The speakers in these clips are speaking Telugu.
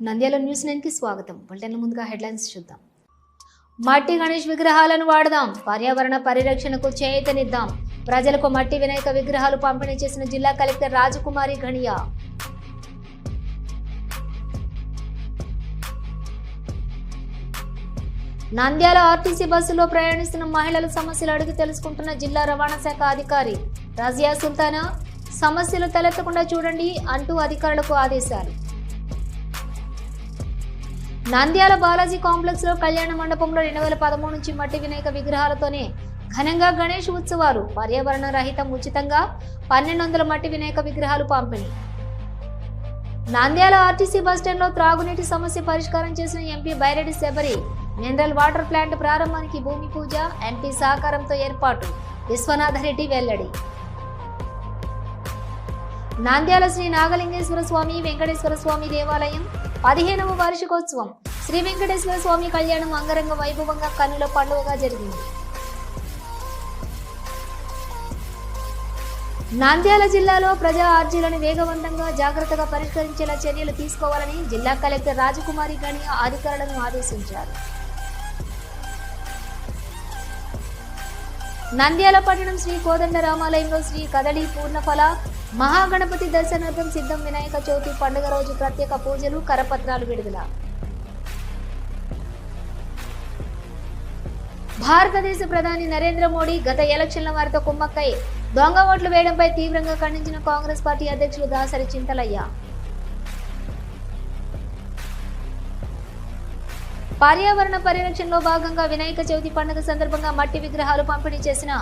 నంద్యాల న్యూస్ 9 కి స్వాగతం. బులెటిన్ ముందుగా హెడ్లైన్స్ చూద్దాం. మట్టి గణేష్ విగ్రహాలను వాడదాం, పర్యావరణ పరిరక్షణకు చేయూతనిద్దాం. ప్రజలకు మట్టి వినాయక విగ్రహాలు పంపిణీ చేసిన జిల్లా కలెక్టర్ రాజకుమారి ఘనియా. నంద్యాల ఆర్టీసీ బస్సులో ప్రయాణిస్తున్న మహిళల సమస్యలు అడిగి తెలుసుకుంటున్న జిల్లా రవాణా శాఖ అధికారి రజియా సుల్తానా. సమస్యలు తలెత్తకుండా చూడండి అంటూ అధికారులకు ఆదేశాలు. నంద్యాల బాలాజీ కాంప్లెక్స్ లో కళ్యాణ మండపంలో 2013 నుంచి మట్టి వినాయక విగ్రహాలతోనే ఘనంగా గణేష్ ఉత్సవాలు. పర్యావరణ రహితం ఉచితంగా 1200 మట్టి వినాయక విగ్రహాలు పంపిణీ. నంద్యాల ఆర్టీసీ బస్టాండ్ లో త్రాగునీటి సమస్య పరిష్కారం చేసిన MP Byreddy Shabari. Mineral water plant ప్రారంభానికి భూమి పూజ, ఎంపీ సహకారంతో ఏర్పాటు. విశ్వనాథరెడ్డి వెల్లడి. నంద్యాల శ్రీ నాగలింగేశ్వర స్వామి వెంకటేశ్వర స్వామి దేవాలయం 15వ వార్షికోత్సవం. శ్రీ వెంకటేశ్వర స్వామి కళ్యాణం అంగరంగ వైభవంగా కన్నుల పండుగగా జరిగింది. నంద్యాల జిల్లాలో ప్రజా అర్జీలను వేగవంతంగా జాగ్రత్తగా పరిష్కరించేలా చర్యలు తీసుకోవాలని జిల్లా కలెక్టర్ రాజకుమారి ఘనియా అధికారులను ఆదేశించారు. నంద్యాల పట్టణం శ్రీ కోదండ రామాలయంలో శ్రీ కదలి పూర్ణఫల మహాగణపతి దర్శనార్థం సిద్ధం. వినాయక చవితి పండుగ రోజు ప్రత్యేక పూజలు, కరపత్రాలు విడుదల. భారతదేశ ప్రధాని నరేంద్ర మోడీ గత ఎలక్షన్ల వారితో కుమ్మక్కై దొంగ ఓట్లు వేయడంపై తీవ్రంగా ఖండించిన కాంగ్రెస్ పార్టీ అధ్యక్షులు దాసరి చింతలయ్య. పర్యావరణ పరిరక్షణలో భాగంగా వినాయక చవితి పండుగ సందర్భంగా మట్టి విగ్రహాలు పంపిణీ చేసిన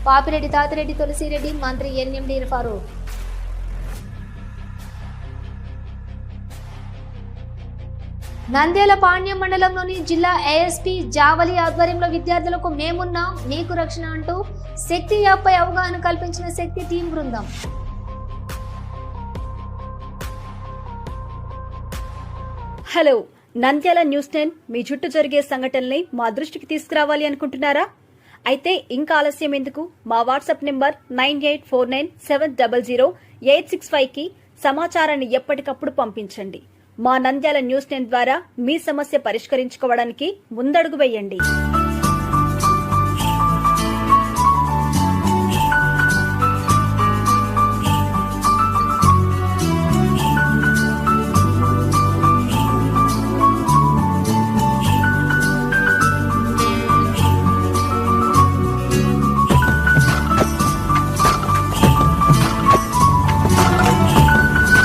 పాపిరెడ్డి తాతిరెడ్డి తులసిరెడ్డి, మంత్రి ఎన్ఎండి ఫారూక్. నంద్యాల పాణ్యం మండలంలోని జిల్లా ఏఎస్పీ జావలి ఆధ్వర్యంలో విద్యార్థులకు మేమున్నాం మీకు రక్షణ అంటూ శక్తి యాప్పై అవగాహన కల్పించిన శక్తి టీం బృందం. హలో, నంద్యాల న్యూస్ 10 మీ చుట్టూ జరిగే సంఘటనల్ని మా దృష్టికి తీసుకురావాలి అనుకుంటున్నారా? అయితే ఇంకా ఆలస్యం ఎందుకు? మా వాట్సాప్ నెంబర్ 9849700865కి సమాచారాన్ని ఎప్పటికప్పుడు పంపించండి. మా నంద్యాల న్యూస్ 10 ద్వారా మీ సమస్య పరిష్కరించుకోవడానికి ముందడుగు వేయండి.